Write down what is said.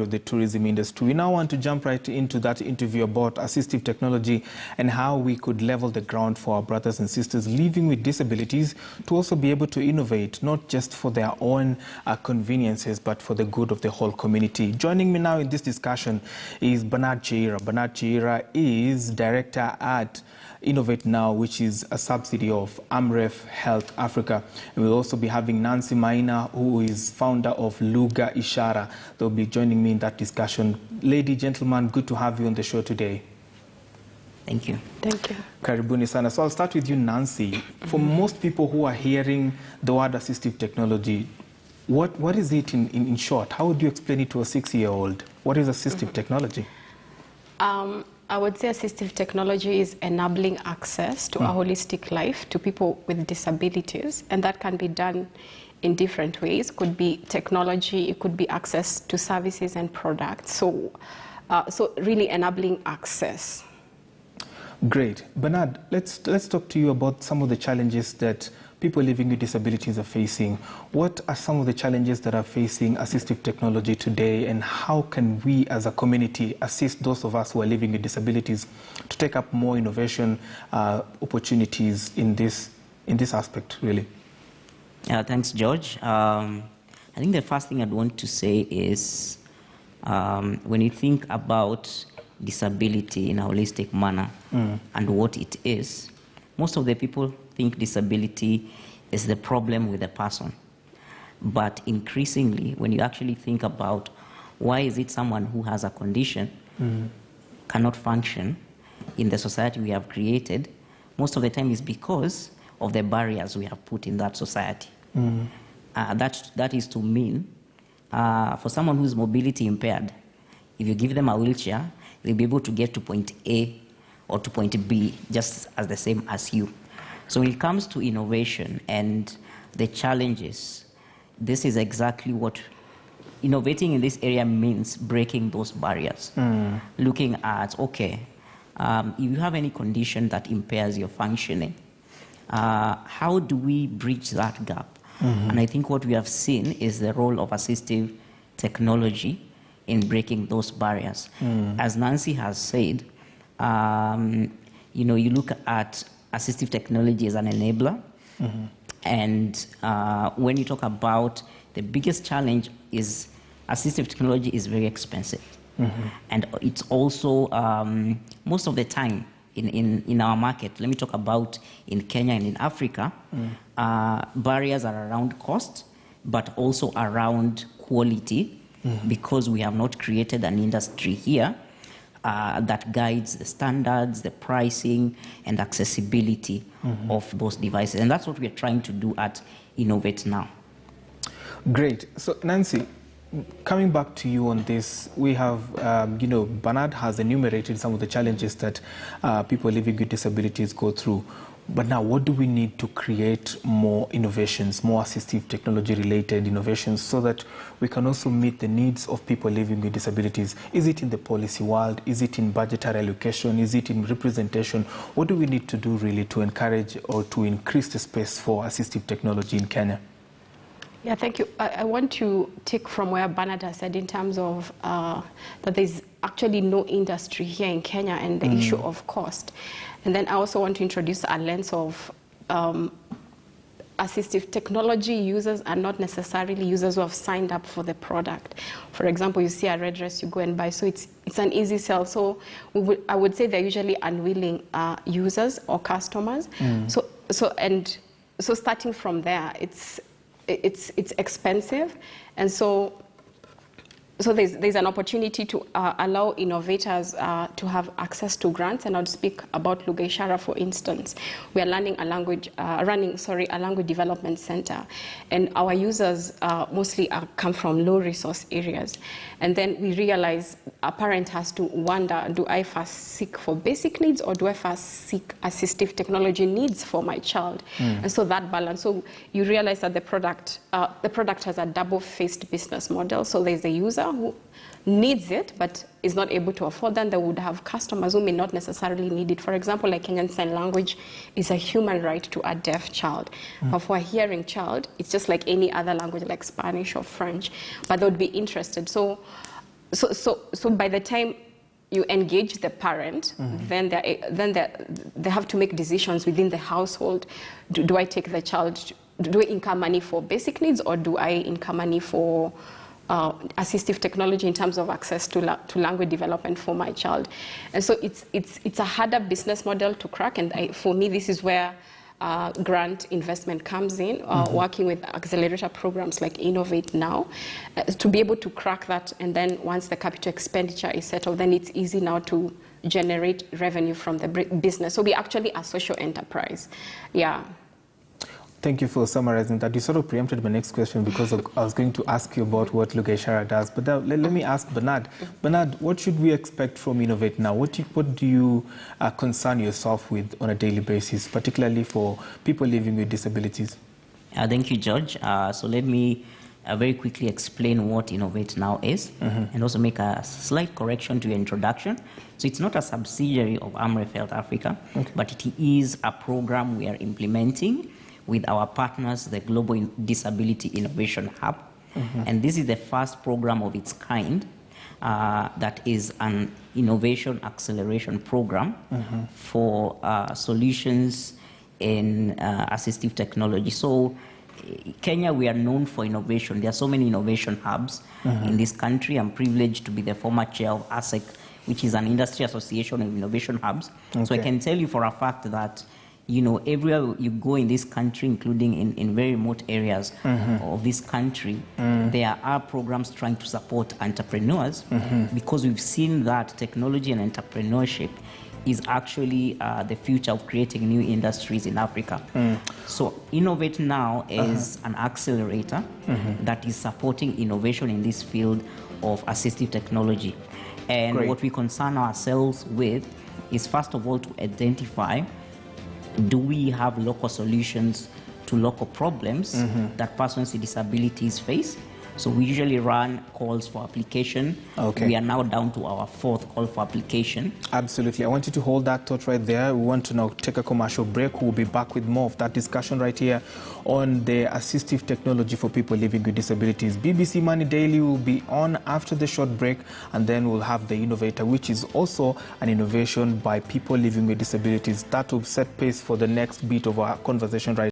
of the tourism industry. We now want to jump right into that interview about assistive technology and how we could level the ground for our brothers and sisters living with disabilities to also be able to innovate, not just for their own conveniences, but for the good of the whole community. Joining me now in this discussion is Bernard Cheira. Bernard Cheira is director at Innovate Now, which is a subsidy of Amref Health Africa. And we'll also be having Nancy Maina, who is founder of Lugha Ishara. They'll be joining me in that discussion. Lady, gentlemen, good to have you on the show today. Thank you. Thank you. Karibuni sana. So I'll start with you, Nancy. For most people who are hearing the word assistive technology, what is it in short? How would you explain it to a 6-year-old? What is assistive technology? I would say assistive technology is enabling access to a holistic life to people with disabilities, and that can be done in different ways. It could be technology, it could be access to services and products. So really enabling access. Great. Bernard, let's talk to you about some of the challenges that people living with disabilities are facing. What are some of the challenges that are facing assistive technology today, and how can we as a community assist those of us who are living with disabilities to take up more innovation opportunities in this aspect, really? Thanks, George. I think the first thing I'd want to say is when you think about disability in a holistic manner and what it is, most of the people think disability is the problem with the person. But increasingly, when you actually think about why is it someone who has a condition cannot function in the society we have created, most of the time is because of the barriers we have put in that society. That is to mean, for someone who's mobility impaired, if you give them a wheelchair, they'll be able to get to point A or to point B just as the same as you. So when it comes to innovation and the challenges, this is exactly what innovating in this area means: breaking those barriers. Looking at, okay, if you have any condition that impairs your functioning, how do we bridge that gap? And I think what we have seen is the role of assistive technology in breaking those barriers. As Nancy has said, you look at assistive technology as an enabler. And when you talk about the biggest challenge is assistive technology is very expensive. And it's also, most of the time in our market, let me talk about in Kenya and in Africa, barriers are around cost, but also around quality, because we have not created an industry here that guides the standards, the pricing, and accessibility of those devices. And that's what we're trying to do at Innovate Now. Great. So, Nancy, coming back to you on this, we have, Bernard has enumerated some of the challenges that people living with disabilities go through. But now, what do we need to create more innovations, more assistive technology-related innovations, so that we can also meet the needs of people living with disabilities? Is it in the policy world? Is it in budgetary allocation? Is it in representation? What do we need to do, really, to encourage or to increase the space for assistive technology in Kenya? Yeah, thank you. I want to take from where Bernard has said in terms of that there's actually no industry here in Kenya and the issue of cost. And then I also want to introduce a lens of assistive technology users are not necessarily users who have signed up for the product. For example, you see a red dress, you go and buy, so it's an easy sell. So I would say they're usually unwilling users or customers. So starting from there, it's expensive, and so there's an opportunity to allow innovators to have access to grants. And I'll speak about Lugha Ishara, for instance. We are running a language development center, and our users mostly come from low resource areas. And then we realize a parent has to wonder, do I first seek for basic needs, or do I first seek assistive technology needs for my child? And so that balance. So you realize that the product has a double-faced business model. So there's a user who needs it but is not able to afford them. They would have customers who may not necessarily need it. For example, like Kenyan Sign Language is a human right to a deaf child. But for a hearing child, it's just like any other language like Spanish or French, but they would be interested. So So by the time you engage the parent, then they have to make decisions within the household. Do I take the child? Do I incur money for basic needs, or do I incur money for assistive technology in terms of access to language development for my child? And so it's a harder business model to crack. And for me, this is where grant investment comes in, working with accelerator programs like Innovate Now, to be able to crack that. And then once the capital expenditure is settled, then it's easy now to generate revenue from the business. So we actually a social enterprise. Yeah. Thank you for summarizing that. You sort of preempted my next question because I was going to ask you about what Lugeshara does. But let me ask Bernard. Bernard, what should we expect from Innovate Now? What do you concern yourself with on a daily basis, particularly for people living with disabilities? Thank you, George. So let me very quickly explain what Innovate Now is, and also make a slight correction to your introduction. So it's not a subsidiary of Amref Health Africa, but it is a program we are implementing with our partners, the Global Disability Innovation Hub. And this is the first program of its kind that is an innovation acceleration program for solutions in assistive technology. So Kenya, we are known for innovation. There are so many innovation hubs in this country. I'm privileged to be the former chair of ASEC, which is an industry association of innovation hubs. So I can tell you for a fact that everywhere you go in this country, including in very remote areas of this country, there are programs trying to support entrepreneurs because we've seen that technology and entrepreneurship is actually the future of creating new industries in Africa. So Innovate Now is an accelerator that is supporting innovation in this field of assistive technology. And what we concern ourselves with is, first of all, to identify, do we have local solutions to local problems that persons with disabilities face? So we usually run calls for application. We are now down to our 4th call for application. Absolutely. I want you to hold that thought right there. We want to now take a commercial break. We'll be back with more of that discussion right here on the assistive technology for people living with disabilities. BBC Money Daily will be on after the short break, and then we'll have the Innovator, which is also an innovation by people living with disabilities. That will set pace for the next bit of our conversation right